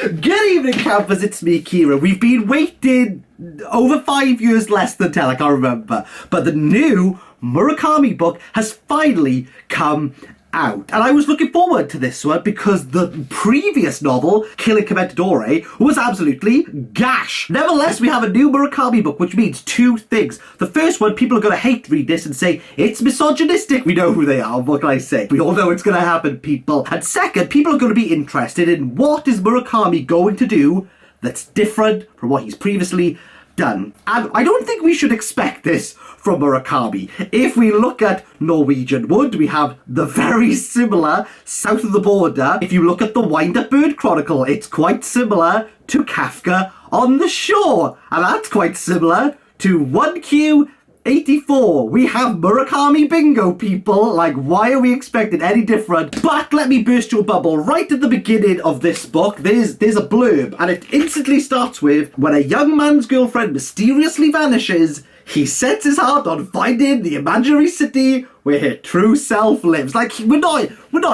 Good evening, campers. It's me, Kira. We've been waiting over 5 years, less than 10, I can't remember. But the new Murakami book has finally come out. And I was looking forward to this one because the previous novel, Killing Commendatore, was absolutely gash. Nevertheless, we have a new Murakami book, which means two things. The first one, people are going to hate read this and say, it's misogynistic. We know who they are, what can I say? We all know it's going to happen, people. And second, people are going to be interested in what is Murakami going to do that's different from what he's previously done. And I don't think we should expect this from Murakami. If we look at Norwegian Wood, we have the very similar south of the border. If you look at the Wind-Up Bird Chronicle, it's quite similar to Kafka on the Shore. And that's quite similar to 1Q84. We have Murakami bingo, people. Like, why are we expecting any different? But let me burst your bubble. Right at the beginning of this book, there's a blurb, and it instantly starts with, when a young man's girlfriend mysteriously vanishes, he sets his heart on finding the imaginary city where her true self lives. Like, we're not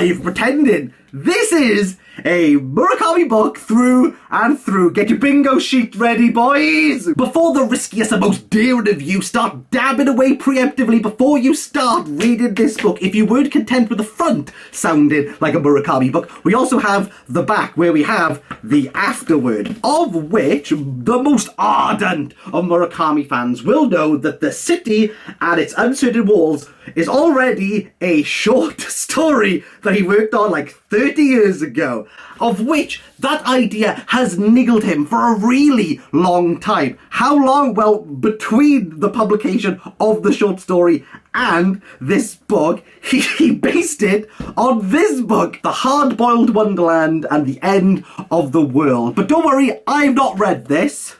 even pretending. This is a Murakami book through and through. Get your bingo sheet ready, boys! Before the riskiest and most daring of you start dabbing away preemptively before you start reading this book, if you weren't content with the front sounding like a Murakami book, we also have the back, where we have the afterword, of which the most ardent of Murakami fans will know that the city and its uncertain walls is already a short story that he worked on like 30 years ago, of which that idea has niggled him for a really long time. How long? Well, between the publication of the short story and this book, he based it on this book, The Hard-Boiled Wonderland and the End of the World. But don't worry, I've not read this,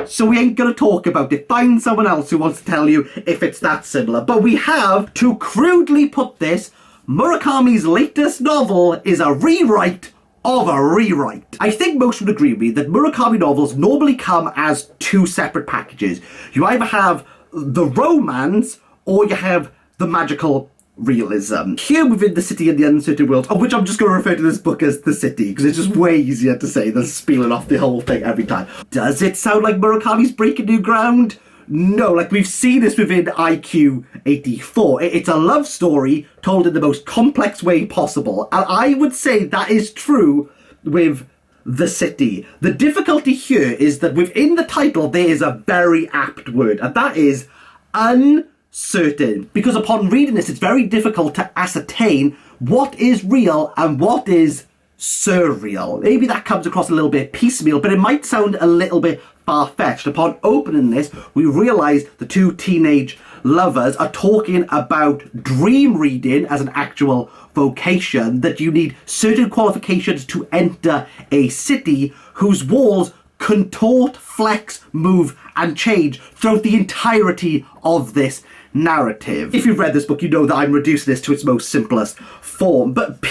so we ain't gonna talk about it. Find someone else who wants to tell you if it's that similar. But we have, to crudely put this, Murakami's latest novel is a rewrite of a rewrite. I think most would agree with me that Murakami novels normally come as two separate packages. You either have the romance or you have the magical realism. Here within The City and the Uncertain World, of which I'm just going to refer to this book as The City, because it's just way easier to say than spieling off the whole thing every time. Does it sound like Murakami's breaking new ground? No, like we've seen this within IQ84. It's a love story told in the most complex way possible. And I would say that is true with The City. The difficulty here is that within the title there is a very apt word, and that is uncertain. Because upon reading this, it's very difficult to ascertain what is real and what is surreal. Maybe that comes across a little bit piecemeal, but it might sound a little bit far-fetched. Upon opening this, we realise the two teenage lovers are talking about dream reading as an actual vocation, that you need certain qualifications to enter a city whose walls contort, flex, move and change throughout the entirety of this narrative. If you've read this book, you know that I'm reducing this to its most simplest form, but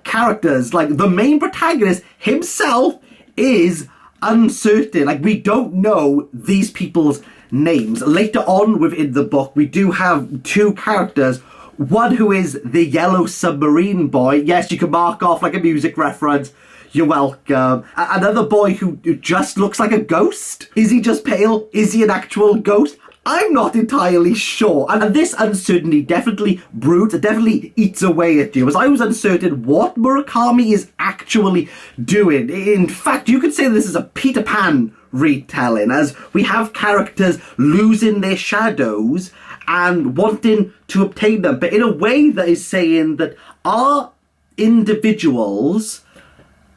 characters, like the main protagonist himself, is uncertain. Like, we don't know these people's names. Later on within the book, we do have two characters. One who is the yellow submarine boy. Yes, you can mark off like a music reference. You're welcome. Another boy who just looks like a ghost. Is he just pale? Is he an actual ghost? I'm not entirely sure. And this uncertainty definitely broods, definitely eats away at you, as I was uncertain what Murakami is actually doing. In fact, you could say this is a Peter Pan retelling, as we have characters losing their shadows and wanting to obtain them, but in a way that is saying that are individuals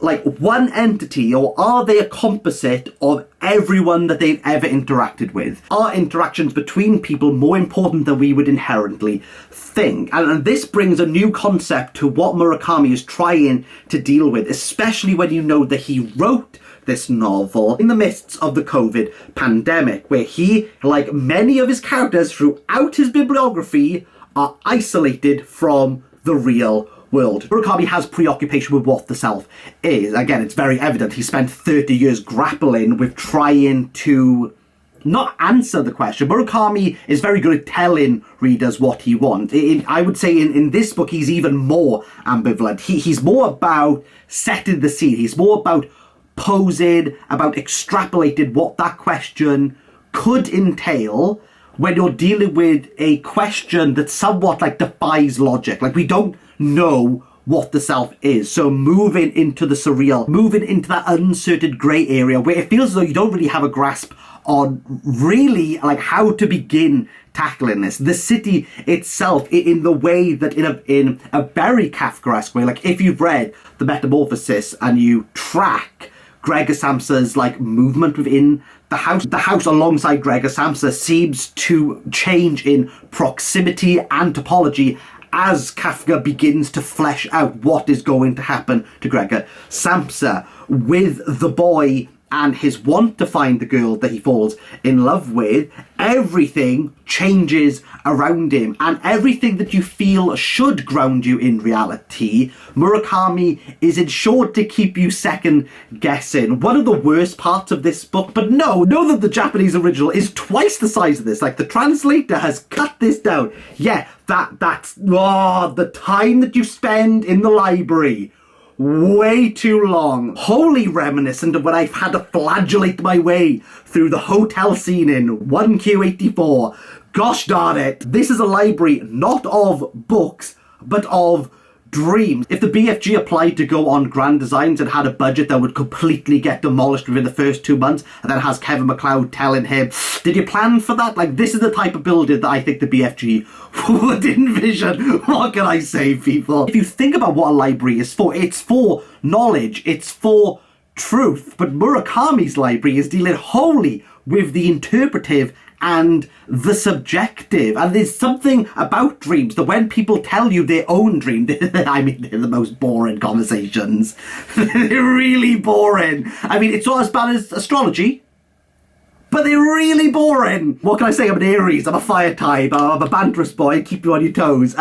like one entity, or are they a composite of everyone that they've ever interacted with? Are interactions between people more important than we would inherently think? And this brings a new concept to what Murakami is trying to deal with, especially when you know that he wrote this novel in the midst of the COVID pandemic, where he, like many of his characters throughout his bibliography, are isolated from the real world. Murakami has preoccupation with what the self is. Again, it's very evident he spent 30 years grappling with trying to not answer the question. Murakami is very good at telling readers what he wants. I would say in this book, he's even more ambivalent. He's more about setting the scene. He's more about posing, about extrapolating what that question could entail when you're dealing with a question that somewhat like defies logic. Like, we don't know what the self is. So moving into the surreal, moving into that uncertain grey area where it feels as though you don't really have a grasp on really like how to begin tackling this. The city itself, in the way that in a very Kafkaesque way, like if you've read The Metamorphosis and you track Gregor Samsa's like movement within the house alongside Gregor Samsa seems to change in proximity and topology as Kafka begins to flesh out what is going to happen to Gregor Samsa with the boy and his want to find the girl that he falls in love with. Everything changes around him, and everything that you feel should ground you in reality, Murakami is ensured to keep you second guessing. One of the worst parts of this book, but know that the Japanese original is twice the size of this. Like, the translator has cut this down. Yeah, that's the time that you spend in the library. Way too long. Wholly reminiscent of when I've had to flagellate my way through the hotel scene in 1Q84. Gosh darn it. This is a library not of books, but of dreams. If the BFG applied to go on Grand Designs and had a budget that would completely get demolished within the first 2 months, and then has Kevin MacLeod telling him, did you plan for that? Like, this is the type of building that I think the BFG would envision. What can I say, people? If you think about what a library is for, it's for knowledge, it's for truth. But Murakami's library is dealing wholly with the interpretive and the subjective. And there's something about dreams that when people tell you their own dream, I mean, they're the most boring conversations. They're really boring. I mean, it's not as bad as astrology, but they're really boring. What can I say? I'm an Aries, I'm a fire type, I'm a banterous boy, keep you on your toes.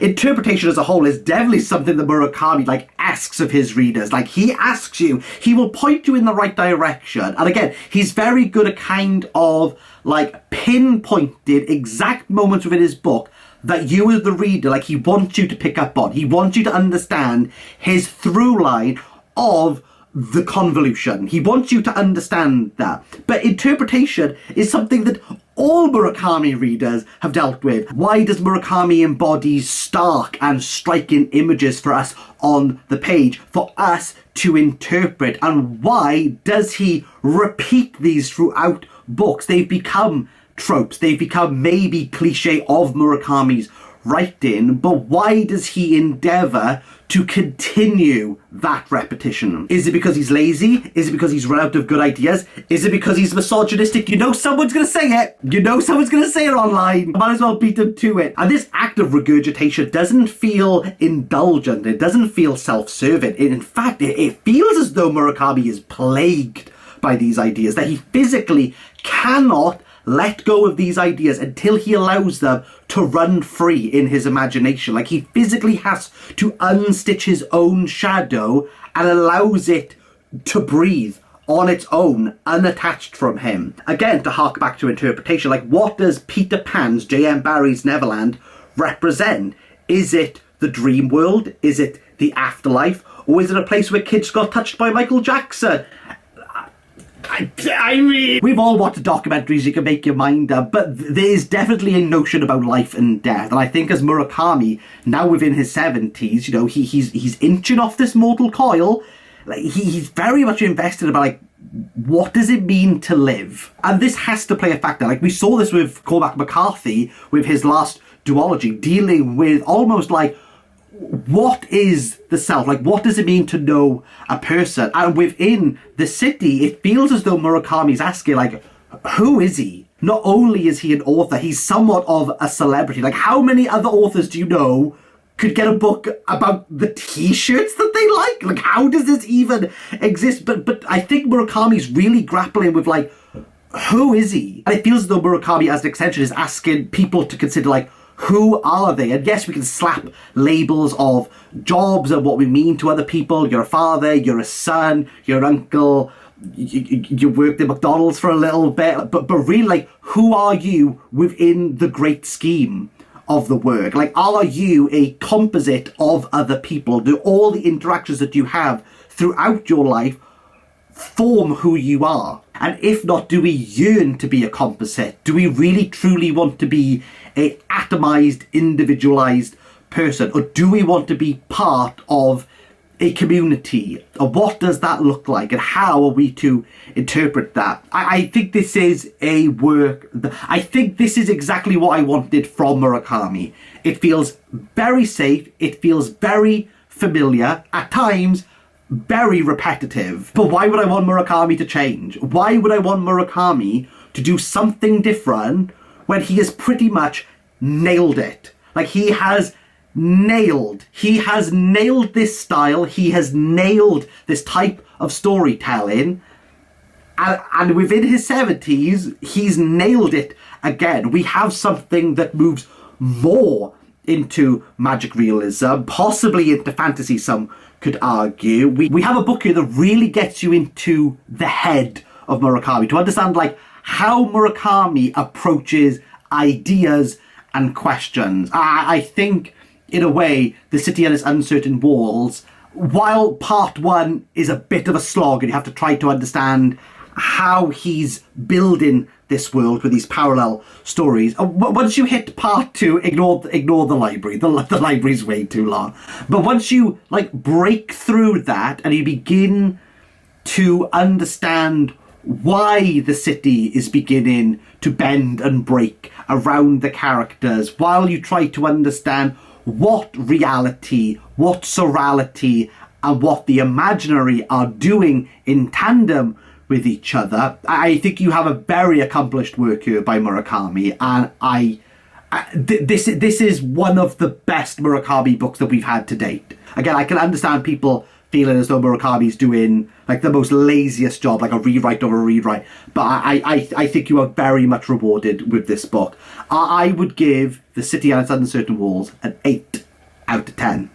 Interpretation as a whole is definitely something that Murakami like asks of his readers. Like, he asks you, he will point you in the right direction. And again, he's very good at kind of like pinpointed exact moments within his book that you as the reader, like, he wants you to pick up on. He wants you to understand his through line of the convolution. He wants you to understand that. But interpretation is something that all Murakami readers have dealt with. Why does Murakami embody stark and striking images for us on the page, for us to interpret? And why does he repeat these throughout books? They've become tropes. They've become maybe cliche of Murakami's writing, but why does he endeavour to continue that repetition? Is it because he's lazy? Is it because he's run out of good ideas? Is it because he's misogynistic? You know someone's going to say it. You know someone's going to say it online. Might as well beat him to it. And this act of regurgitation doesn't feel indulgent. It doesn't feel self-serving. In fact, it feels as though Murakami is plagued by these ideas, that he physically cannot let go of these ideas until he allows them to run free in his imagination. Like, he physically has to unstitch his own shadow and allows it to breathe on its own, unattached from him. Again, to hark back to interpretation, like, what does Peter Pan's J.M. Barrie's Neverland represent? Is it the dream world? Is it the afterlife? Or is it a place where kids got touched by Michael Jackson? I mean, we've all watched documentaries, you can make your mind up, but there's definitely a notion about life and death. And I think as Murakami, now within his 70s, you know, he's inching off this mortal coil. Like, he's very much invested about, like, what does it mean to live? And this has to play a factor. Like, we saw this with Cormac McCarthy with his last duology, dealing with almost like, what is the self? Like, what does it mean to know a person? And within the city, it feels as though Murakami's asking, like, who is he? Not only is he an author, he's somewhat of a celebrity. Like, how many other authors do you know could get a book about the t-shirts that they like? Like, how does this even exist? But I think Murakami's really grappling with, like, who is he? And it feels as though Murakami, as an extension, is asking people to consider, like, who are they? And yes, we can slap labels of jobs and what we mean to other people. You're a father, you're a son, you're an uncle, you worked at McDonald's for a little bit. But really, like, who are you within the great scheme of the work? Like, are you a composite of other people? Do all the interactions that you have throughout your life form who you are? And if not, do we yearn to be a composite? Do we really truly want to be a atomized, individualized person? Or do we want to be part of a community? Or what does that look like? And how are we to interpret that? I think this is a work, I think this is exactly what I wanted from Murakami. It feels very safe. It feels very familiar. At times, very repetitive. But why would I want Murakami to change? Why would I want Murakami to do something different when he has pretty much nailed it? Like, he has nailed this style. He has nailed this type of storytelling. And within his 70s, he's nailed it again. We have something that moves more into magic realism, possibly into fantasy, some could argue. We have a book here that really gets you into the head of Murakami, to understand like how Murakami approaches ideas and questions. I think, in a way, The City and Its Uncertain Walls, while part one is a bit of a slog and you have to try to understand how he's building this world with these parallel stories, once you hit part two, ignore the library. The library's way too long. But once you like break through that and you begin to understand why the city is beginning to bend and break around the characters, while you try to understand what reality, what surreality, and what the imaginary are doing in tandem with each other, I think you have a very accomplished work here by Murakami, and this is one of the best Murakami books that we've had to date. Again, I can understand people feeling as though Murakami's doing like the most laziest job, like a rewrite of a rewrite, but I think you are very much rewarded with this book. I would give The City and Its Uncertain Walls an 8 out of 10.